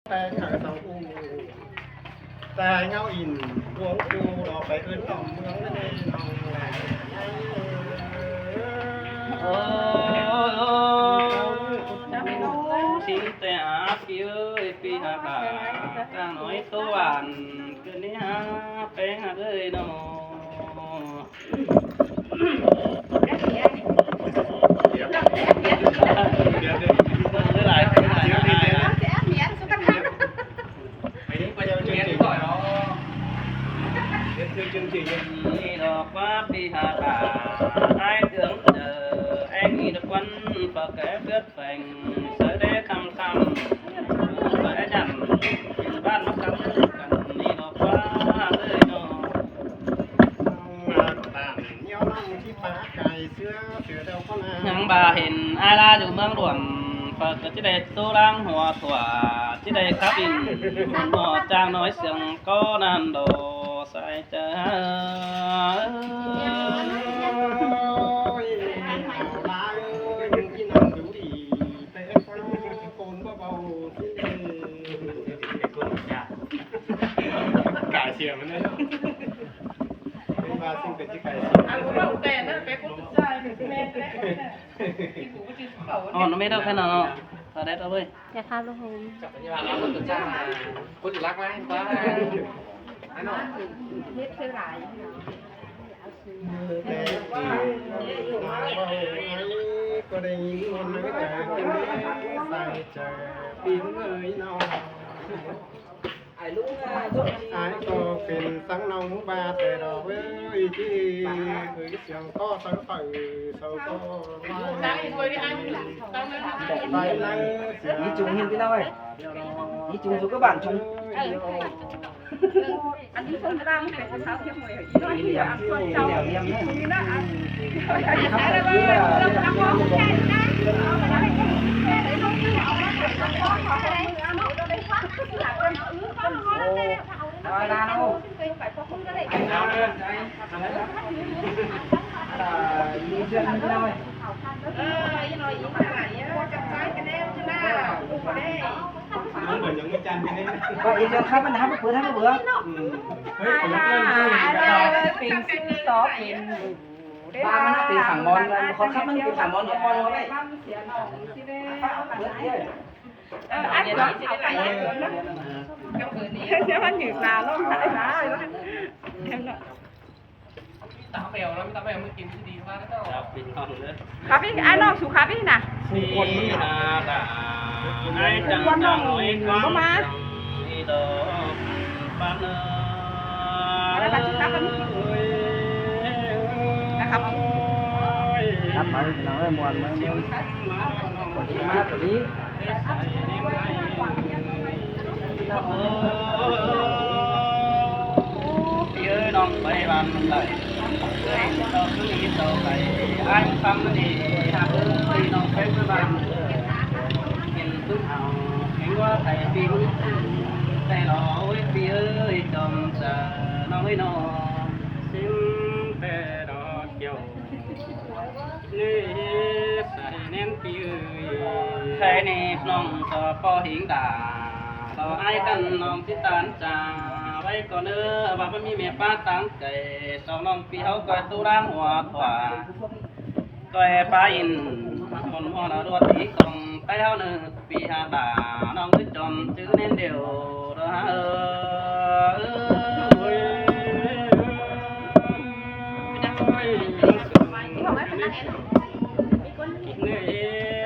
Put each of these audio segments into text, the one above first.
แต่ขาเสาอูแต่เงาอินหลวงปูเราไปเอื้อนต่อมเมืองนั่นเองน้องแหล่โอ้สิแต่อาพี่เอ้ยพี่หาบาตาหน่อยตัวหวานคืนนี้หาแป้งหาเลยเนาะเดี๋ยวหลายไปนี่ไปยังchương trình rồi đó đến chương trìnhนี่ดอกว่าพี่หาบาไอ้เถื่อนเจอไอ้มีตะวันปากแก่เลือดแฝงเสือได้คำเสือดำบ้านมักกำกันนี่ดอกว่าเลยเนาะ tạm nhau nămที่ฟ้าไก่เสื้อเดาก็นา ยังบ่าเห็นอาลาอยู่เมืองหลวงเปิดก็จะได้ตู้ร่างหัวถั่วจะได้ครับอินหัวจางน้อยเสียงก็นันโดใส่เจอลายที่นั่งดูดีแต่คนโกนเบาๆที่คนยากไก่เชียร์มันเนี่ยเป็นมาซึ่งเป็นที่ไก่เชียร์ อ๋อไม่ได้แค่นั้นพอได้แล้วเว้ย อย่าข้ามลูกโฮม คุณรักไหมฟ้าไอ้หน่อย เฮ็ดคือหลาย แต่ว่าก็ได้ยินมันไม่แต่กินใส่ใจปิ้งเลยน้องไอ้ก็เป็นสังน้องบาแต่ดอกเว้ยที่เอ้ยเสียงก็สังไฟเสาก็ไล่ไปเลยเสียง đi chung hiên cái nào ấy đi chung số các bạn chung อันนี้คนร่างเป็นเท้าเทียมมวย đi làm siêu đi làm em nhé นี่นะอัน khắp cả kia là อะไรนะน้องมีเชื่อมที่ไหน มันเหมือนยังไม่จันกันเนี่ย ก็อีเชื่อมครับมันทำเปิดให้เบื่อ เฮ้ยผมเพิ่ม เป็นซื้อต่อเป็น ปลามันเป็นฝั่งมอนเขาครับมันเป็นฝั่งมอนกับมอนเขาไปเปิดเยอะ อันนี้สิไหลใช่มันอยู่นานแล้วไหลมาเห็นเนาะ ตาแมวแล้วไม่ตาแมวไม่กินที่ดีมากแล้ว จับปิดห้องเลย ครับพี่ไอ้น้องสุขาพี่น่ะ นี่นาดาไอ้จังจังน้อยกองนี่ดอกปานเนอ นะครับ ครับมาเป็นน้องมวนมามาตัวนี้ พี่เอ้ยน้องไปบ้านมันเลยเอ้ยเราคือนี้ต่อไปไอ้ฟังมันดีหากเอ้ยน้องไปบ้านเห็นตุ้งเอาเห็นว่าไทยปีนแต่เราเอ้ยพี่เอ้ยจอมจะน้องเอ้ยน้องสิ่งแต่ดอกเกี่ยวนี่ใส่แน่นพี่เอ้ยใครนี่น้องต่อพอหิงดาต่อไอ้กันน้องที่ตานจ่าไว้ก่อนเด้อว่าไม่มีเมียป้าตั้งใจสองน้องพี่เขาก็ตู้ร่างหัวขวาก็แอบไปอินคนหัวเราดวดอีกกองไปเท่านึงปีหาบาน้องนึกจอมจื้อเน้นเดียวเด้อเอ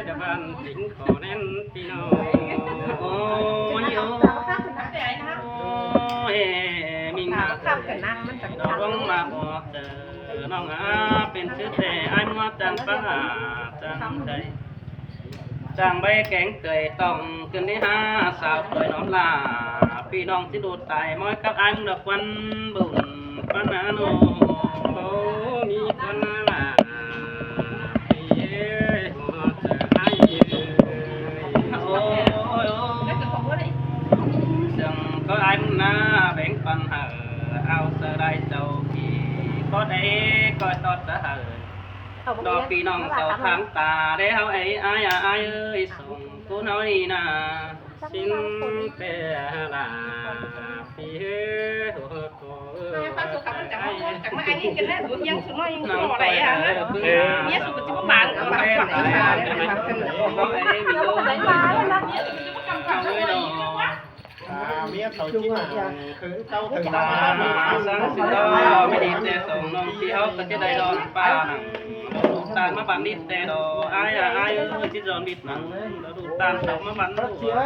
เดี๋ยวบ้านสิงขอแน่นพี่น้องโอ้ยโอ้ยมิงหา ข้ามกันนั่งมันจะ ดอกร้องมาบอกเจอน้องอาเป็นชื่อแต่อันว่าจังป้าจังใจจังใบแกงเกยต้องขึ้นได้ห้าสาวสวยน้องลาพี่น้องที่ดูตายม้อยกับอันดอกวันบุญปนาโนโอ้มีคนน่ารักเย้ไอ้โอ้ยโอ้ยจังก็อันน่าแบ่งปันหาเอาเสได้เจ้ากี่ก็ได้ก็ตอดเสหดอกพี่น้องเสาทางตาได้เฮาไอ้อ้ายเอ้ยส่งกูเฮานี่นะ สิ สินแต่ลาปีเฮ้หัวโกเอ้ย chẳng mà anh cái này của dân xuống nó nhưng không có đấy à nhé xuống chỉ có bạn ở bạn Hãy bạn subscribe cho kênh Ghiền Mì Gõ để không bỏ lỡ những เมียเขาจิ้มคือเต้าถึงตา sáng sự đóไม่ดีแต่ส่งน้องที่เขาก็จะได้ดอนป้าหนังดูตานมาบันนิดแต่ดออ้ายที่ดอนนิดหนังแล้วดูตานตกมาบันหัว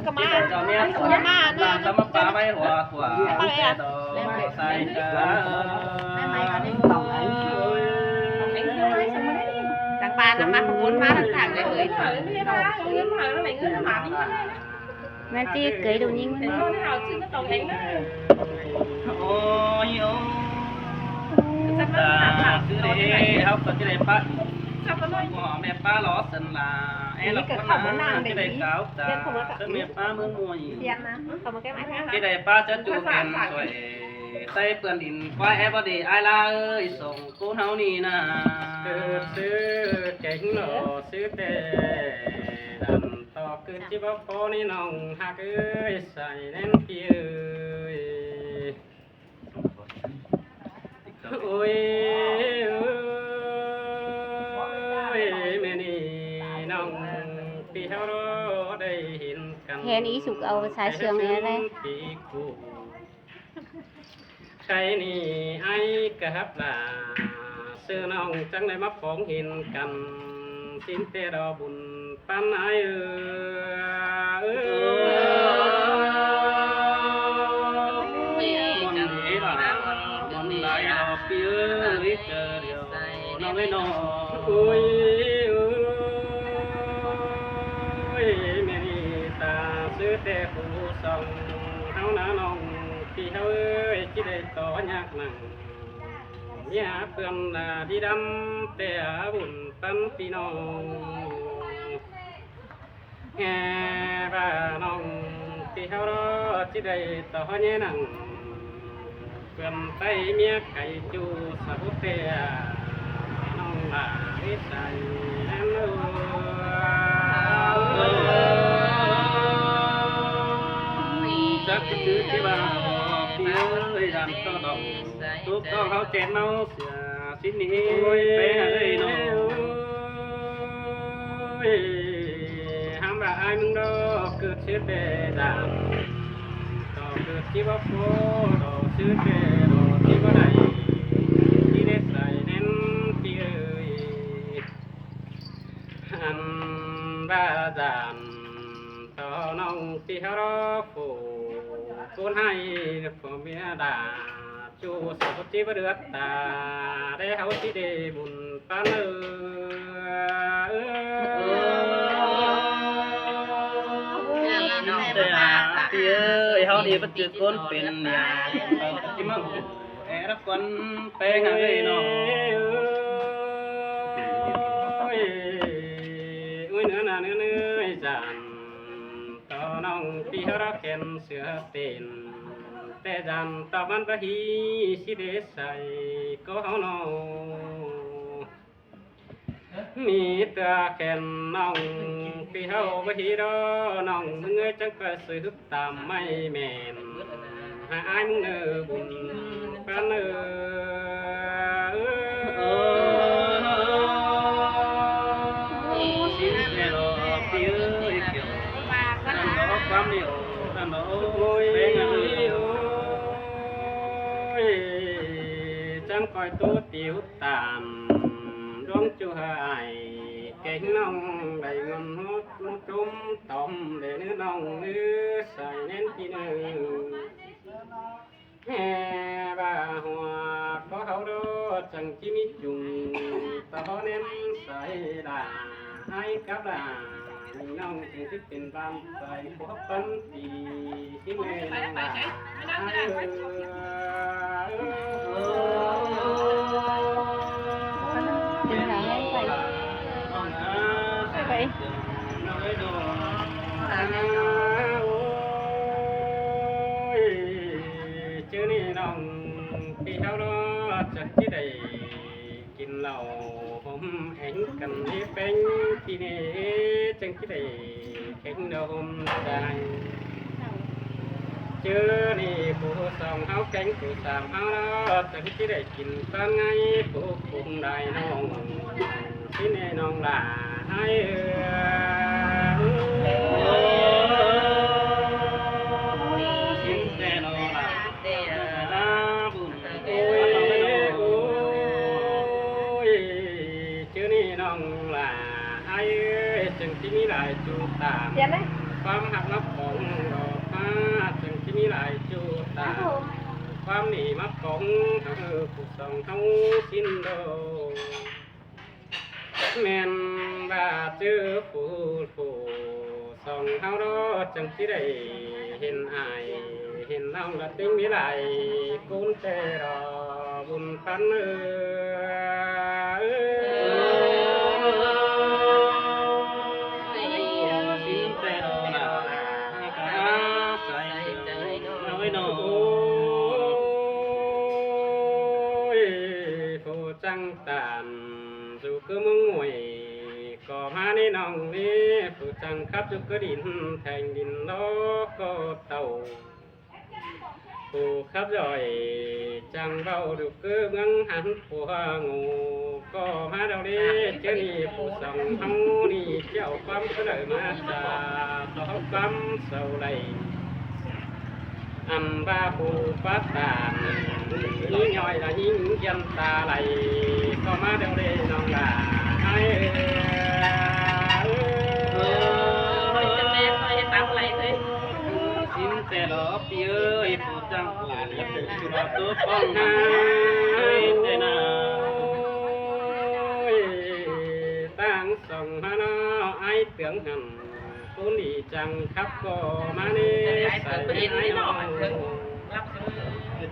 เจ้าเมียสอนตานตมาป้าไว้หัวแต่ดอใส่กะ chẳng ba nó má không muốn má thằng thằng để mà chi cưới đồ nhìn mà ôi cứ để học có cái nàyป้าhọ mẹป้าล้อสันลาไอ้หลักคนน่ะที่ได้ก้าวตาซึ่งแม่ป้าเมืองมวยที่ได้ป้าจะจูเงินสวยใส่เปลือนดินควายแอบบดีไอ้ลาเอ้ยส่งกูเฮานี่นะซื้อเก่งหล่อซื้อแต่ดันต่อคือจิบพอนี่น้องหักเอ้ยใส่แน่นพี่เอ้ยโอ้ยแม่นี่น้องพี่เฮาได้เห็นกัน hèn ý sụp ao xài sườn này đây ใครนี่ไอ้กะฮับลาซื้อน้องจังได้มาฟ้องเห็นกันสินเตดอบุญปันไอ้มันนี่ล่ะมันไหลออกเปียริเจอเดียวน้องไอ้น้องโอ้ยแม่นี่ตาซื้อแต่ผู้ส่องเฮาหน้าน้องที่เฮาเอ้ยที่ได้ต่อยากนั่งเนี่ยเพื่อนดีดำแต่บุญปันพี่น้องแง่บ้าน้องที่เฮารอที่ได้ต่อเนี่ยนั่งเพื่อนไปเมียไก่จูสะพุเตียน้องลาวิสัยนั่นจักคือที่บ้านพี่เอ้ยดันก็ดอกทุกต้องเขาเจ็บเมาเสียสิ้นนี้ไปหาเลยน้องห้ามบ่ายมึงดอกเกิดชื่อเดดังดอกเกิดที่ว่าโฟดอกชื่อเดดอกที่ว่าไหนที่ได้ใส่เน้นพี่เอ้ยหันบ่าจันต่อน้องที่เขารอโฟคนให้พ่อเมียด่าจูสาวจีบเดือดตาได้เขาที่ได้บุญปานแต่พี่เอ้ยเขาดีปัจจุบันเป็นยาที่มั่งแอบรับคนไปหาเลยน้องอุ้ยเนื้อหนาเนื้อจันต่อน้องพี่เขารักแก่นเสือเต้นแต่จันตะวันตะฮีสิเดใส่ก็เฮาน้องมีตาแก่นน้องพี่เฮาบ่ฮีดอน้องมึงเอ้ยจังไปสืบตามไม่แม่นหาอ้ายมึงเด้อบุญปานสิเดรอพี่เอ้ยเกี่ยวนั่นดอกความเดียวนั่นดอกเป็นอันเดียวจังคอยตัวติ๋วตามดวงจูหายเก่งน้องได้เงินฮดจุ่มต้มได้เนื้อน้องเนื้อใส่เน้นพี่เนื้อแห่บ่าหัวก็เขาโดดจังที่มีจุ่มต่อเน้นใส่ด่าให้กับด่าน้องจึงสิเป็นบ้านใส่พวกปันปีที่เมื่อน้องด่าชื่อนี่น้องพี่เขารอจากที่ใดกินเหล้าผมเองกันที่เป็น ปีนี้จังที่ได้แข่งดมใจเจอนี่ผู้สองเฮาแข่งผู้สามเฮาแล้วจังที่ได้กินตอนไงผู้คุมได้น้องที่นี่น้องลาให้สินแต่น้องลาบุญโอ้ยเจอนี่น้องลาให้จังที่มีหลายจูตามความหักนับของดอกฟ้าจังที่มีหลายจูตามความหนีมักของผู้สองเฮาสิ้นโดแม่นว่าเจอผู้สองเฮาดอจังที่ได้เห็นอายเห็นน้องละติ้งมีหลายกุญแจรอบุญพันจังตานสู่คือมึงหวยก็มาในน้องนี้ผู้จังขับจุกกระดินแทงดินล้อก็เต่าผู้ขับย่อยจังเบาดูคือเมืองหันผัวงูก็มาเดาเด้เจ้านี่ผู้สองเฮานี่เจ้าความเสนอมาจากต่อความเศร้าใดอันบาผู้ปัตตานยิ่งย่อยละยิ่งยันตาไหลก็มาเดาเด้น้องลาให้สินแต่หลอปีเอ้ยผู้จังผู้ตัวป้องหายแต่นาตั้งส่งมาเนาะไอเตืองหันผู้นี่จังขับก็มาเน่ใส่ไอ้น้อง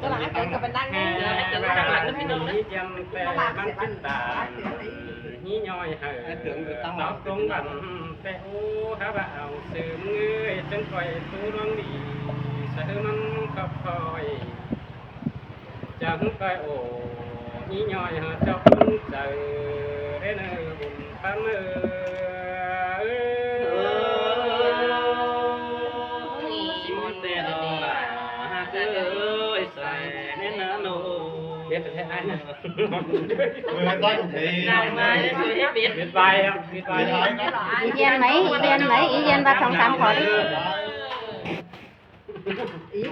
ก็หลังเกิดกับเป็นดังนี่เกิดกับหลังก็พี่น้องนะ จำแต่มันขึ้นตานี่ย่อยเหอะตอกตรงบันแต่โอ้ข้าบ่าวสืมเงยจนคอยตู้น้องดีเสือมันขับคอยจังไปโอ้นี่ย่อยเหอะเจ้าคุณเจอได้เนอบุญพันเอbiết thế ai nè biết bài không biết bài ý dân mấy ý dân ba phòng 3 khỏi